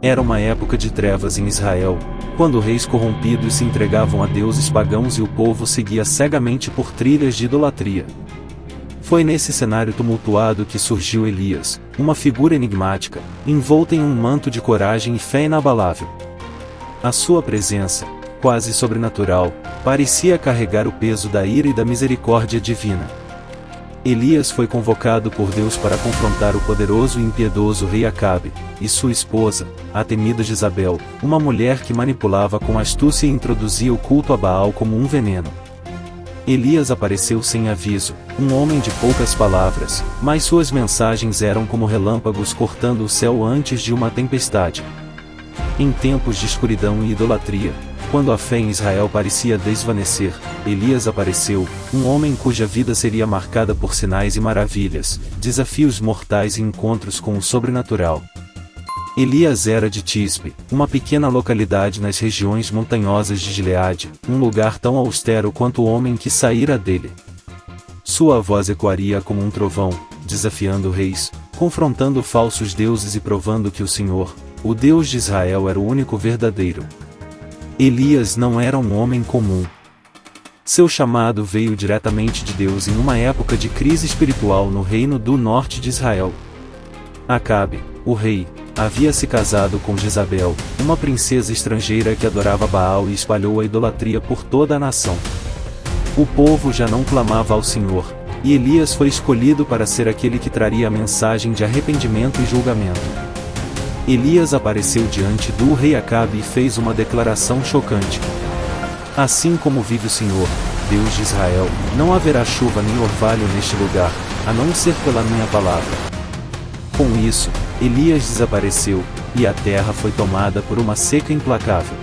Era uma época de trevas em Israel, quando reis corrompidos se entregavam a deuses pagãos e o povo seguia cegamente por trilhas de idolatria. Foi nesse cenário tumultuado que surgiu Elias, uma figura enigmática, envolta em um manto de coragem e fé inabalável. A sua presença, quase sobrenatural, parecia carregar o peso da ira e da misericórdia divina. Elias foi convocado por Deus para confrontar o poderoso e impiedoso rei Acabe, e sua esposa, a temida Jezabel, uma mulher que manipulava com astúcia e introduzia o culto a Baal como um veneno. Elias apareceu sem aviso, um homem de poucas palavras, mas suas mensagens eram como relâmpagos cortando o céu antes de uma tempestade. Em tempos de escuridão e idolatria, quando a fé em Israel parecia desvanecer, Elias apareceu, um homem cuja vida seria marcada por sinais e maravilhas, desafios mortais e encontros com o sobrenatural. Elias era de Tisbe, uma pequena localidade nas regiões montanhosas de Gileade, um lugar tão austero quanto o homem que saíra dele. Sua voz ecoaria como um trovão, desafiando reis, confrontando falsos deuses e provando que o Senhor, o Deus de Israel, era o único verdadeiro. Elias não era um homem comum. Seu chamado veio diretamente de Deus em uma época de crise espiritual no reino do norte de Israel. Acabe, o rei, havia se casado com Jezabel, uma princesa estrangeira que adorava Baal e espalhou a idolatria por toda a nação. O povo já não clamava ao Senhor, e Elias foi escolhido para ser aquele que traria a mensagem de arrependimento e julgamento. Elias apareceu diante do rei Acabe e fez uma declaração chocante. Assim como vive o Senhor, Deus de Israel, não haverá chuva nem orvalho neste lugar, a não ser pela minha palavra. Com isso, Elias desapareceu, e a terra foi tomada por uma seca implacável.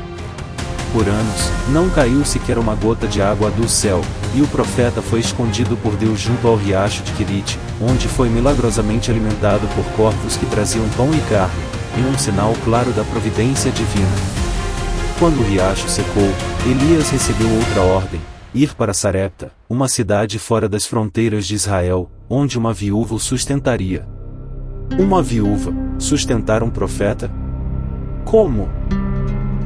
Por anos, não caiu sequer uma gota de água do céu, e o profeta foi escondido por Deus junto ao riacho de Querite, onde foi milagrosamente alimentado por corvos que traziam pão e carne, em um sinal claro da providência divina. Quando o riacho secou, Elias recebeu outra ordem: ir para Sarepta, uma cidade fora das fronteiras de Israel, onde uma viúva o sustentaria. Uma viúva sustentar um profeta? Como?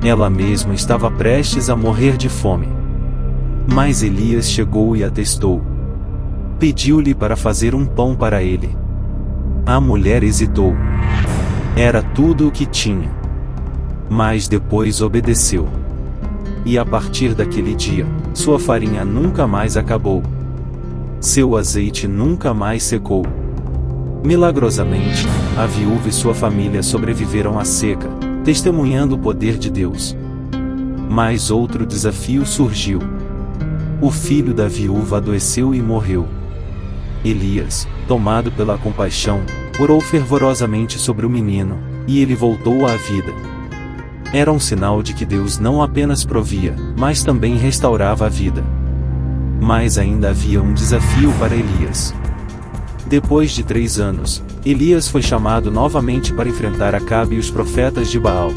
Ela mesma estava prestes a morrer de fome. Mas Elias chegou e a testou. Pediu-lhe para fazer um pão para ele. A mulher hesitou. Era tudo o que tinha. Mas depois obedeceu. E a partir daquele dia, sua farinha nunca mais acabou. Seu azeite nunca mais secou. Milagrosamente, a viúva e sua família sobreviveram à seca, testemunhando o poder de Deus. Mas outro desafio surgiu. O filho da viúva adoeceu e morreu. Elias, tomado pela compaixão, orou fervorosamente sobre o menino, e ele voltou à vida. Era um sinal de que Deus não apenas provia, mas também restaurava a vida. Mas ainda havia um desafio para Elias. Depois de 3 anos, Elias foi chamado novamente para enfrentar Acabe e os profetas de Baal.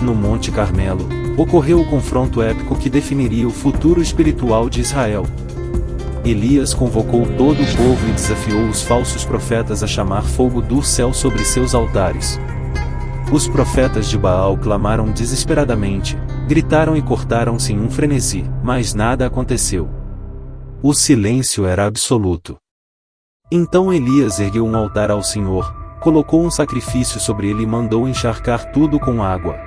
No Monte Carmelo, ocorreu o confronto épico que definiria o futuro espiritual de Israel. Elias convocou todo o povo e desafiou os falsos profetas a chamar fogo do céu sobre seus altares. Os profetas de Baal clamaram desesperadamente, gritaram e cortaram-se em um frenesi, mas nada aconteceu. O silêncio era absoluto. Então Elias ergueu um altar ao Senhor, colocou um sacrifício sobre ele e mandou encharcar tudo com água.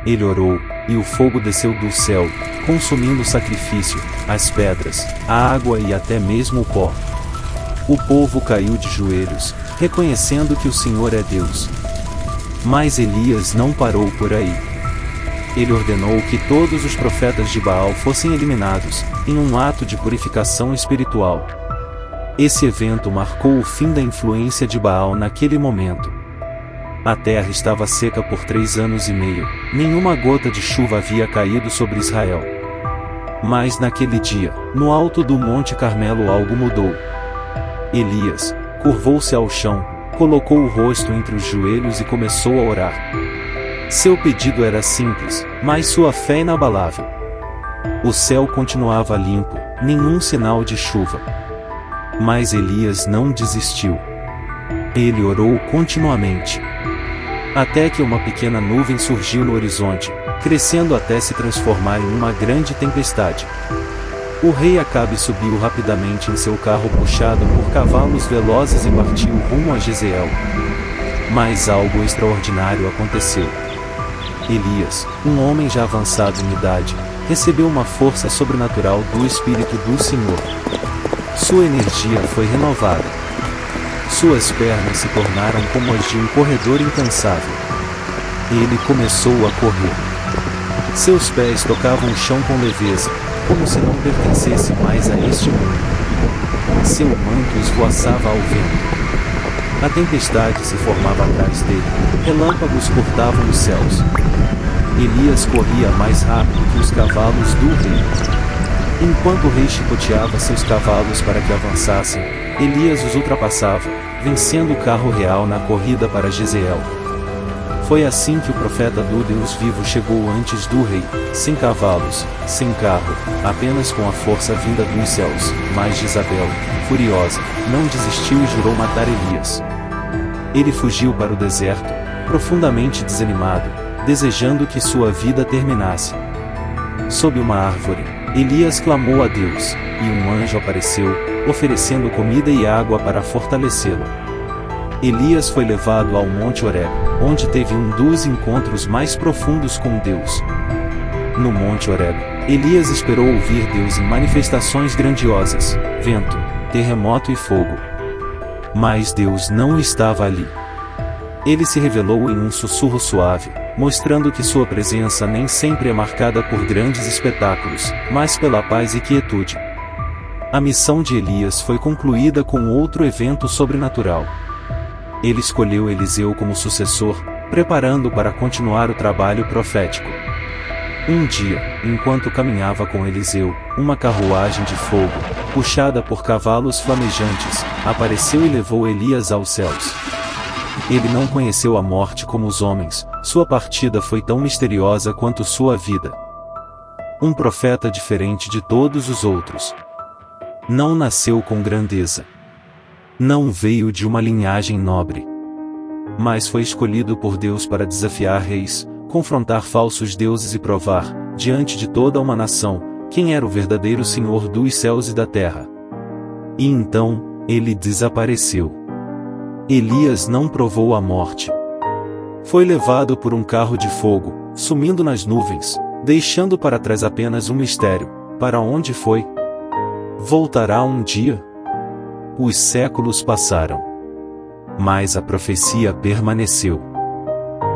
Ele orou, e o fogo desceu do céu, consumindo o sacrifício, as pedras, a água e até mesmo o pó. O povo caiu de joelhos, reconhecendo que o Senhor é Deus. Mas Elias não parou por aí. Ele ordenou que todos os profetas de Baal fossem eliminados, em um ato de purificação espiritual. Esse evento marcou o fim da influência de Baal naquele momento. A terra estava seca por 3 anos e meio, nenhuma gota de chuva havia caído sobre Israel. Mas naquele dia, no alto do Monte Carmelo algo mudou. Elias curvou-se ao chão, colocou o rosto entre os joelhos e começou a orar. Seu pedido era simples, mas sua fé inabalável. O céu continuava limpo, nenhum sinal de chuva. Mas Elias não desistiu. Ele orou continuamente. até que uma pequena nuvem surgiu no horizonte, crescendo até se transformar em uma grande tempestade. O rei Acabe subiu rapidamente em seu carro puxado por cavalos velozes e partiu rumo a Jezreel. Mas algo extraordinário aconteceu. Elias, um homem já avançado em idade, recebeu uma força sobrenatural do Espírito do Senhor. Sua energia foi renovada. Suas pernas se tornaram como as de um corredor incansável. Ele começou a correr. Seus pés tocavam o chão com leveza, como se não pertencesse mais a este mundo. Seu manto esvoaçava ao vento. A tempestade se formava atrás dele, relâmpagos cortavam os céus. Elias corria mais rápido que os cavalos do rei. Enquanto o rei chicoteava seus cavalos para que avançassem, Elias os ultrapassava, vencendo o carro real na corrida para Jezreel. Foi assim que o profeta do Deus vivo chegou antes do rei, sem cavalos, sem carro, apenas com a força vinda dos céus. Mas Jezabel, furiosa, não desistiu e jurou matar Elias. Ele fugiu para o deserto, profundamente desanimado, desejando que sua vida terminasse. Sob uma árvore, Elias clamou a Deus, e um anjo apareceu, oferecendo comida e água para fortalecê-lo. Elias foi levado ao Monte Horebe, onde teve um dos encontros mais profundos com Deus. No Monte Horebe, Elias esperou ouvir Deus em manifestações grandiosas, vento, terremoto e fogo. Mas Deus não estava ali. Ele se revelou em um sussurro suave, mostrando que sua presença nem sempre é marcada por grandes espetáculos, mas pela paz e quietude. A missão de Elias foi concluída com outro evento sobrenatural. Ele escolheu Eliseu como sucessor, preparando para continuar o trabalho profético. Um dia, enquanto caminhava com Eliseu, uma carruagem de fogo, puxada por cavalos flamejantes, apareceu e levou Elias aos céus. Ele não conheceu a morte como os homens, sua partida foi tão misteriosa quanto sua vida. Um profeta diferente de todos os outros. Não nasceu com grandeza. Não veio de uma linhagem nobre. Mas foi escolhido por Deus para desafiar reis, confrontar falsos deuses e provar, diante de toda uma nação, quem era o verdadeiro Senhor dos céus e da terra. E então, ele desapareceu. Elias não provou a morte. Foi levado por um carro de fogo, sumindo nas nuvens, deixando para trás apenas um mistério: para onde foi? Voltará um dia? Os séculos passaram. Mas a profecia permaneceu.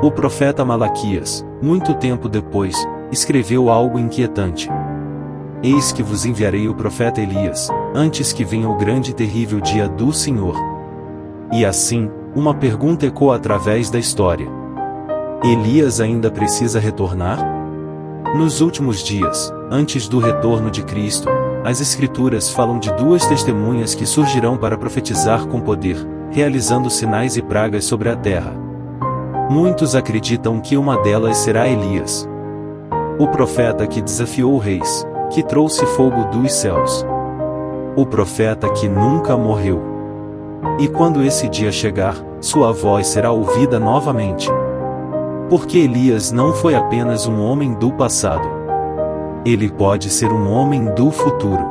O profeta Malaquias, muito tempo depois, escreveu algo inquietante. Eis que vos enviarei o profeta Elias, antes que venha o grande e terrível dia do Senhor. E assim, uma pergunta ecoa através da história. Elias ainda precisa retornar? Nos últimos dias, antes do retorno de Cristo, as Escrituras falam de duas testemunhas que surgirão para profetizar com poder, realizando sinais e pragas sobre a terra. Muitos acreditam que uma delas será Elias, o profeta que desafiou reis, que trouxe fogo dos céus, o profeta que nunca morreu. E quando esse dia chegar, sua voz será ouvida novamente. Porque Elias não foi apenas um homem do passado. Ele pode ser um homem do futuro.